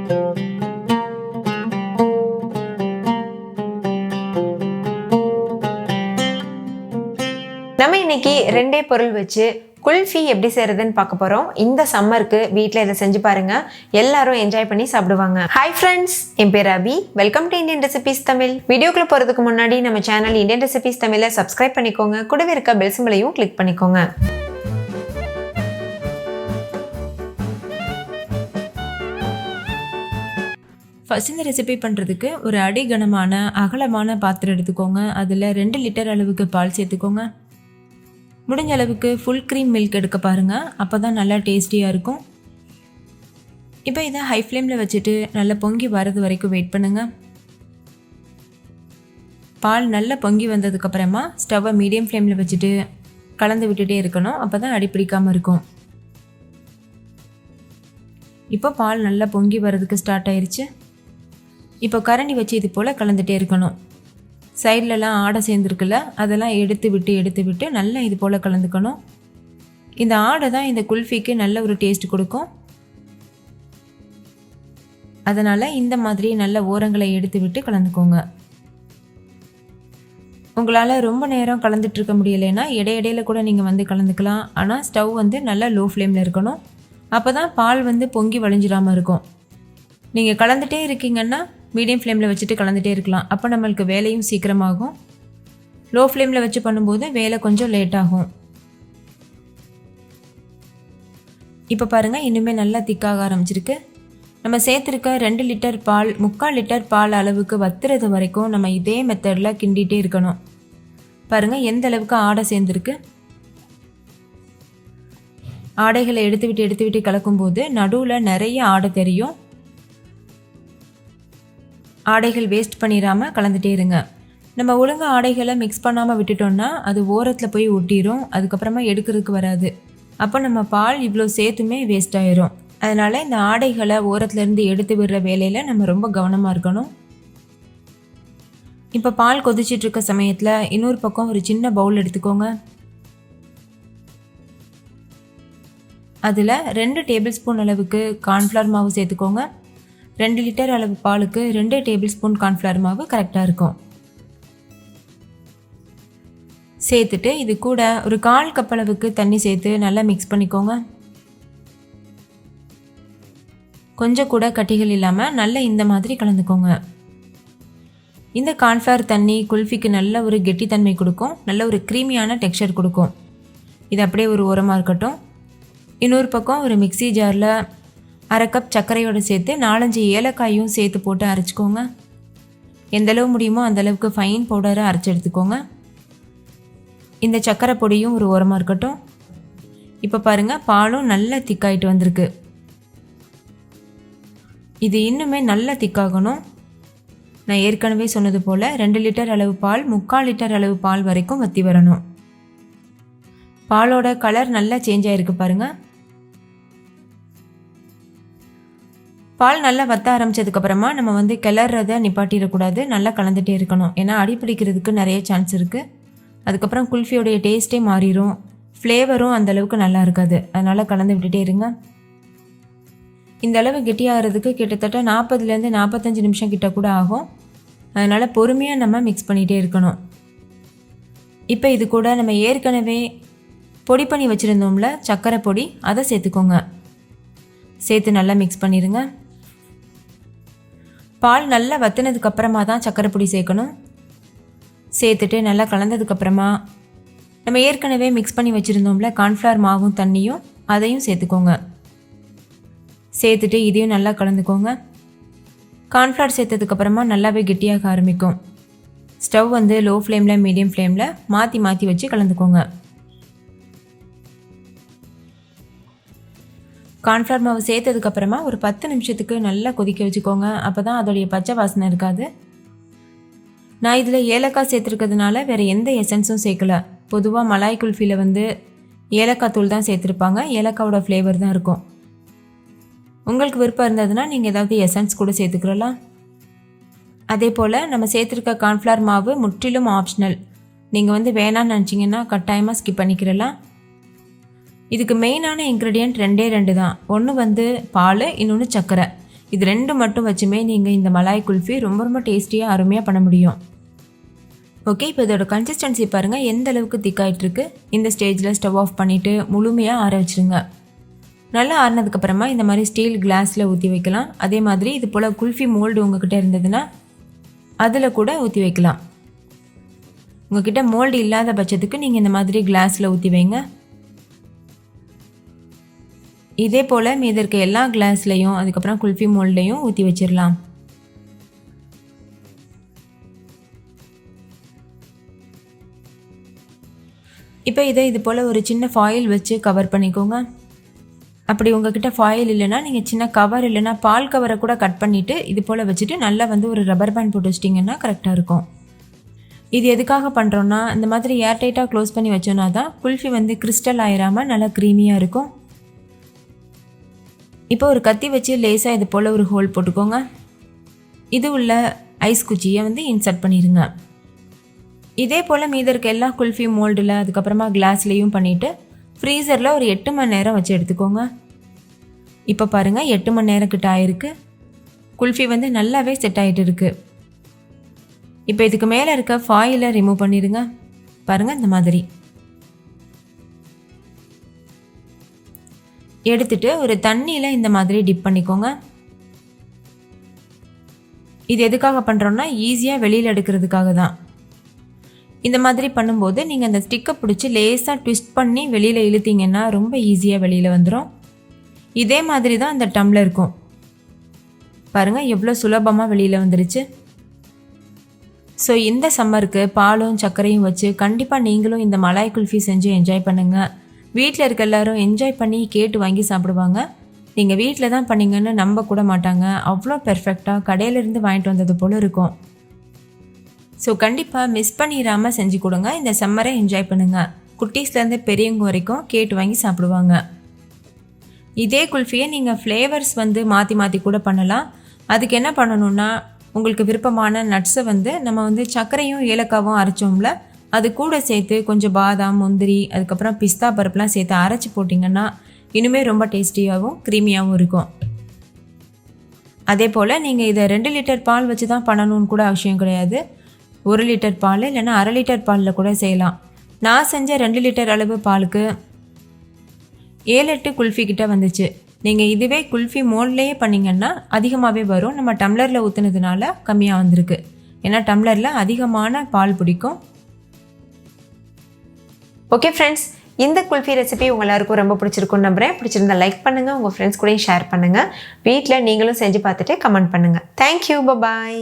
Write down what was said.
நம்ம இன்னைக்கு ரெண்டே பொருள் வச்சு குல்ஃபி எப்படி செய்யறதுன்னு பார்க்க போறோம். இந்த சம்மருக்கு வீட்டில் இதை செஞ்சு பாருங்க, எல்லாரும் என்ஜாய் பண்ணி சாப்பிடுவாங்க. ஹாய் ஃப்ரெண்ட்ஸ், என் பேர் Abhi. Welcome to Indian recipes Tamil. வீடியோக்குள்ள போறதுக்கு முன்னாடி நம்ம சேனல் இந்தியன் ரெசிபிஸ் தமிழை சப்ஸ்கிரைப் பண்ணிக்கோங்க, கூடவே இருக்க பெல் சிம்பலையும் கிளிக் பண்ணிக்கோங்க. ஃபஸ்ட் இந்த ரெசிபி பண்ணுறதுக்கு ஒரு அடிகனமான அகலமான பாத்திரம் எடுத்துக்கோங்க. அதில் 2 லிட்டர் அளவுக்கு பால் சேர்த்துக்கோங்க. முடிஞ்ச அளவுக்கு ஃபுல் க்ரீம் மில்க் எடுக்க பாருங்கள், அப்போ தான் நல்லா டேஸ்டியாக இருக்கும். இப்போ இதை ஹை ஃப்ளேமில் வச்சுட்டு நல்லா பொங்கி வரது வரைக்கும் வெயிட் பண்ணுங்கள். பால் நல்லா பொங்கி வந்ததுக்கப்புறமா ஸ்டவ்வை மீடியம் ஃப்ளேமில் வச்சுட்டு கலந்து விட்டுட்டே இருக்கணும், அப்போ தான் அடிப்பிடிக்காமல் இருக்கும். இப்போ பால் நல்லா பொங்கி வரதுக்கு ஸ்டார்ட் ஆயிடுச்சு. இப்போ கரண்டி வச்சு இது போல் கலந்துகிட்டே இருக்கணும். சைட்லலாம் ஆடை சேர்ந்துருக்குல்ல, அதெல்லாம் எடுத்து விட்டு நல்லா இது போல் கலந்துக்கணும். இந்த ஆடை தான் இந்த குல்ஃபிக்கு நல்ல ஒரு டேஸ்ட் கொடுக்கும். அதனால் இந்த மாதிரி நல்ல ஓரங்களை எடுத்து விட்டு கலந்துக்கோங்க. உங்களால் ரொம்ப நேரம் கலந்துட்டுருக்க முடியலைன்னா இடையிடையில கூட நீங்கள் கலந்துக்கலாம். ஆனால் ஸ்டவ் நல்லா லோ ஃப்ளேமில் இருக்கணும், அப்போ தான் பால் பொங்கி வழிஞ்சிடாமல் இருக்கும். நீங்கள் கலந்துகிட்டே இருக்கீங்கன்னா மீடியம் ஃப்ளேமில் வச்சுட்டு கலந்துகிட்டே இருக்கலாம், அப்போ நம்மளுக்கு வேலையும் சீக்கிரமாகும். லோ ஃப்ளேமில் வச்சு பண்ணும்போது வேலை கொஞ்சம் லேட் ஆகும். இப்போ பாருங்கள், இன்னுமே நல்லா திக்காக ஆரம்பிச்சிருக்கு. நம்ம சேர்த்துருக்க 2 லிட்டர் பால் 3/4 லிட்டர் பால் அளவுக்கு வத்துறது வரைக்கும் நம்ம இதே மெத்தடில் கிண்டிகிட்டே இருக்கணும். பாருங்கள் எந்த அளவுக்கு ஆடை சேர்ந்துருக்கு. ஆடைகளை எடுத்து விட்டு கலக்கும்போது நடுவில் நிறைய ஆடை தெரியும். ஆடைகள் வேஸ்ட் பண்ணிடாமல் கலந்துகிட்டே இருங்க. நம்ம ஒழுங்காக ஆடைகளை மிக்ஸ் பண்ணாமல் விட்டுட்டோம்னா அது ஓரத்தில் போய் ஒட்டிடும், அதுக்கப்புறமா எடுக்கிறதுக்கு வராது. அப்போ நம்ம பால் இவ்வளோ சேர்த்துமே வேஸ்ட் ஆயிரும். அதனால் இந்த ஆடைகளை ஓரத்துலேருந்து எடுத்து விடுற வேலையில் நம்ம ரொம்ப கவனமாக இருக்கணும். இப்போ பால் கொதிச்சிட்ருக்க சமயத்தில் இன்னொரு பக்கம் ஒரு சின்ன பவுல் எடுத்துக்கோங்க. அதில் 2 டேபிள் ஸ்பூன் அளவுக்கு கார்ன்ஃப்ளவர் மாவு சேர்த்துக்கோங்க. 2 லிட்டர் அளவு பாலுக்கு 2 டேபிள் ஸ்பூன் கார்ன்ஃப்ளவர் மாவு கரெக்டாக இருக்கும். சேர்த்துட்டு இது கூட ஒரு 1/4 கப் அளவுக்கு தண்ணி சேர்த்து நல்லா மிக்ஸ் பண்ணிக்கோங்க. கொஞ்சம் கூட கட்டிகள் இல்லாமல் நல்லா இந்த மாதிரி கலந்துக்கோங்க. இந்த கார்ன்ஃப்ளவர் தண்ணி குல்ஃபிக்கு நல்ல ஒரு கெட்டித்தன்மை கொடுக்கும், நல்ல ஒரு க்ரீமியான டெக்ஸ்சர் கொடுக்கும். இது அப்படியே ஒரு ஓரமாக இருக்கட்டும். இன்னொரு பக்கம் ஒரு மிக்ஸி ஜாரில் 1/2 கப் சர்க்கரையோடு சேர்த்து 4-5 ஏலக்காயும் சேர்த்து போட்டு அரைச்சிக்கோங்க. எந்தளவு முடியுமோ அந்தளவுக்கு ஃபைன் பவுடரை அரைச்சி எடுத்துக்கோங்க. இந்த சர்க்கரை பொடியும் ஒரு ஓரமாக இருக்கட்டும். இப்போ பாருங்கள், பாலும் நல்லா திக்காயிட்டு வந்திருக்கு. இது இன்னுமே நல்லா திக்காகணும். நான் ஏற்கனவே சொன்னது போல் 2 லிட்டர் அளவு பால் 3/4 லிட்டர் அளவு பால் வரைக்கும் வற்றி வரணும். பாலோட கலர் நல்லா சேஞ்ச் ஆகிருக்கு பாருங்கள். பால் நல்லா வற்ற ஆரம்பித்ததுக்கப்புறமா நம்ம கிளறதை நிப்பாட்டிடக்கூடாது, நல்லா கலந்துகிட்டே இருக்கணும். ஏன்னா அடிப்பிடிக்கிறதுக்கு நிறைய சான்ஸ் இருக்குது. அதுக்கப்புறம் குல்ஃபியோடைய டேஸ்ட்டே மாறிடும், ஃப்ளேவரும் அந்தளவுக்கு நல்லா இருக்காது. அதனால் கலந்து விட்டுட்டே இருங்க. இந்த அளவு கெட்டியாகிறதுக்கு கிட்டத்தட்ட 40லேருந்து 45 நிமிஷம் கிட்ட கூட ஆகும். அதனால் பொறுமையாக நம்ம மிக்ஸ் பண்ணிகிட்டே இருக்கணும். இப்போ இது கூட நம்ம ஏற்கனவே பொடி பண்ணி வச்சுருந்தோம்ல சர்க்கரை பொடி, அதை சேர்த்துக்கோங்க. சேர்த்து நல்லா மிக்ஸ் பண்ணிடுங்க. பால் நல்லா வற்றினதுக்கப்புறமா தான் சர்க்கரை பொடி சேர்க்கணும். சேர்த்துட்டு நல்லா கலந்ததுக்கப்புறமா நம்ம ஏற்கனவே மிக்ஸ் பண்ணி வச்சுருந்தோம்ல கார்ன்ஃப்ளவர் மாவும் தண்ணியும், அதையும் சேர்த்துக்கோங்க. சேர்த்துட்டு இதையும் நல்லா கலந்துக்கோங்க. கார்ன்ஃப்ளவர் சேர்த்ததுக்கப்புறமா நல்லாவே கெட்டியாக ஆரம்பிக்கும். ஸ்டவ் லோ ஃப்ளேமில் மீடியம் ஃப்ளேமில் மாற்றி வச்சு கலந்துக்கோங்க. கார்ன்ஃப்ளவர் மாவு சேர்த்ததுக்கப்புறமா ஒரு 10 நிமிஷத்துக்கு நல்லா கொதிக்க வச்சுக்கோங்க, அப்போ தான் அதோடைய பச்சை வாசனை இருக்காது. நான் இதில் ஏலக்காய் சேர்த்துருக்கிறதுனால வேறு எந்த எசன்ஸும் சேர்க்கலை. பொதுவாக மலாய் குல்ஃபியில் ஏலக்காய் தூள் தான் சேர்த்துருப்பாங்க, ஏலக்காவோட ஃப்ளேவர் தான் இருக்கும். உங்களுக்கு விருப்பம் இருந்ததுன்னா நீங்கள் ஏதாவது எசன்ஸ் கூட சேர்த்துக்கிறலாம். அதே போல் நம்ம சேர்த்துருக்க கார்ன்ஃப்ளவர் மாவு முற்றிலும் ஆப்ஷனல். நீங்கள் வேணான்னு நினச்சிங்கன்னா கட்டாயமாக ஸ்கிப் பண்ணிக்கிறலாம். இதுக்கு மெயினான இன்க்ரீடியன்ட் 2 தான். ஒன்று பால், இன்னொன்று சர்க்கரை. இது 2 மட்டும் வச்சுமே நீங்கள் இந்த மலாய் குல்ஃபி ரொம்ப ரொம்ப டேஸ்டியாக அருமையாக பண்ண முடியும். ஓகே, இப்போ இதோட கன்சிஸ்டன்சி பாருங்கள் எந்த அளவுக்கு திக்காயிட்ருக்கு. இந்த ஸ்டேஜில் ஸ்டவ் ஆஃப் பண்ணிவிட்டு முழுமையாக ஆற வச்சுருங்க. நல்லா ஆறினதுக்கப்புறமா இந்த மாதிரி ஸ்டீல் கிளாஸில் ஊற்றி வைக்கலாம். அதே மாதிரி இது போல் குல்ஃபி மோல்டு உங்ககிட்ட இருந்ததுன்னா அதில் கூட ஊற்றி வைக்கலாம். உங்ககிட்ட மோல்டு இல்லாத பட்சத்துக்கு நீங்கள் இந்த மாதிரி கிளாஸில் ஊற்றி வைங்க. இதே போல் மீதி இருக்க எல்லா கிளாஸ்லையும் அதுக்கப்புறம் குல்ஃபி மோல்ட்லையும் ஊற்றி வச்சிடலாம். இப்போ இதை இது போல் ஒரு சின்ன ஃபாயில் வச்சு கவர் பண்ணிக்கோங்க. அப்படி உங்ககிட்ட ஃபாயில் இல்லைன்னா நீங்கள் சின்ன கவர் இல்லைன்னா பால் கவரை கூட கட் பண்ணிவிட்டு இது போல் வச்சுட்டு நல்லா ஒரு ரப்பர் பேண்ட் போட்டு வச்சிட்டிங்கன்னா கரெக்டாக இருக்கும். இது எதுக்காக பண்ணுறோன்னா இந்த மாதிரி ஏர்டைட்டாக க்ளோஸ் பண்ணி வச்சோன்னா தான் குல்ஃபி கிறிஸ்டல் ஆயிராமல் நல்லா க்ரீமியாக இருக்கும். இப்போ ஒரு கத்தி வச்சு லேசாக இது போல் ஒரு ஹோல் போட்டுக்கோங்க. இது உள்ள ஐஸ் குச்சியை இன்சர்ட் பண்ணிடுங்க. இதே போல் மீதி இருக்க எல்லா குல்ஃபி மோல்டில் அதுக்கப்புறமா கிளாஸ்லேயும் பண்ணிவிட்டு ஃப்ரீசரில் ஒரு 8 மணி நேரம் வச்சு எடுத்துக்கோங்க. இப்போ பாருங்கள் 8 மணி நேரம் கிட்ட ஆயிருக்கு. குல்ஃபி நல்லாவே செட் ஆகிட்டு இருக்கு. இப்போ இதுக்கு மேலே இருக்க ஃபாயிலை ரிமூவ் பண்ணிடுங்க. பாருங்கள் இந்த மாதிரி எடுத்துட்டு ஒரு தண்ணியில் இந்த மாதிரி டிப் பண்ணிக்கோங்க. இது எதுக்காக பண்ணுறோன்னா ஈஸியாக வெளியில் எடுக்கிறதுக்காக தான். இந்த மாதிரி பண்ணும்போது நீங்கள் அந்த ஸ்டிக்கை பிடிச்சி லேசாக ட்விஸ்ட் பண்ணி வெளியில் இழுத்தீங்கன்னா ரொம்ப ஈஸியாக வெளியில் வந்துடும். இதே மாதிரி தான் அந்த டம்ளர் இருக்கும். பாருங்கள் எவ்வளோ சுலபமாக வெளியில் வந்துருச்சு. ஸோ இந்த சம்மருக்கு பாலும் சர்க்கரையும் வச்சு கண்டிப்பாக நீங்களும் இந்த மலாய் குல்ஃபி செஞ்சு என்ஜாய் பண்ணுங்கள். வீட்டில் இருக்க எல்லோரும் என்ஜாய் பண்ணி கேட்டு வாங்கி சாப்பிடுவாங்க. நீங்கள் வீட்டில் தான் பண்ணீங்கன்னு நம்ப கூட மாட்டாங்க. அவ்வளோ பெர்ஃபெக்டாக கடையிலேருந்து வாங்கிட்டு வந்தது போல் இருக்கும். ஸோ கண்டிப்பாக மிஸ் பண்ணிடாமல் செஞ்சு கொடுங்க. இந்த சம்மரை என்ஜாய் பண்ணுங்கள். குட்டீஸ்லேருந்து பெரியவங்க வரைக்கும் கேட்டு வாங்கி சாப்பிடுவாங்க. இதே குல்ஃபியை நீங்கள் ஃப்ளேவர்ஸ் மாற்றி மாற்றி கூட பண்ணலாம். அதுக்கு என்ன பண்ணணுன்னா உங்களுக்கு விருப்பமான நட்ஸை நம்ம சர்க்கரையும் ஏலக்காவும் அரைச்சோம்ல அது கூட சேர்த்து கொஞ்சம் பாதாம் முந்திரி அதுக்கப்புறம் பிஸ்தா பருப்புலாம் சேர்த்து அரைச்சி போட்டிங்கன்னா இன்னுமே ரொம்ப டேஸ்டியாகவும் க்ரீமியாகவும் இருக்கும். அதே போல் நீங்கள் இதை 2 லிட்டர் பால் வச்சு தான் பண்ணணும்னு கூட அவசியம் கிடையாது. 1 லிட்டர் பால் இல்லைன்னா அரை லிட்டர் பாலில் கூட செய்யலாம். நான் செஞ்ச 2 லிட்டர் அளவு பாலுக்கு 7-8 குல்ஃபி கிட்ட வந்துச்சு. நீங்கள் இதுவே குல்ஃபி மோல்ட்லேயே பண்ணிங்கன்னா அதிகமாகவே வரும். நம்ம டம்ளரில் ஊற்றுனதுனால கம்மியாக வந்திருக்கு. ஏன்னா டம்ளரில் அதிகமான பால் பிடிக்கும். ஓகே ஃப்ரெண்ட்ஸ், இந்த குல்ஃபி ரெசிபி உங்கள் எல்லாருக்கும் ரொம்ப பிடிச்சிருக்குன்னு நம்புகிறேன். பிடிச்சிருந்தா லைக் பண்ணுங்கள், உங்கள் ஃப்ரெண்ட்ஸ் கூடயும் ஷேர் பண்ணுங்கள். வீட்டில் நீங்களும் செஞ்சு பார்த்துட்டு கமெண்ட் பண்ணுங்கள். தேங்க்யூ, பாய்.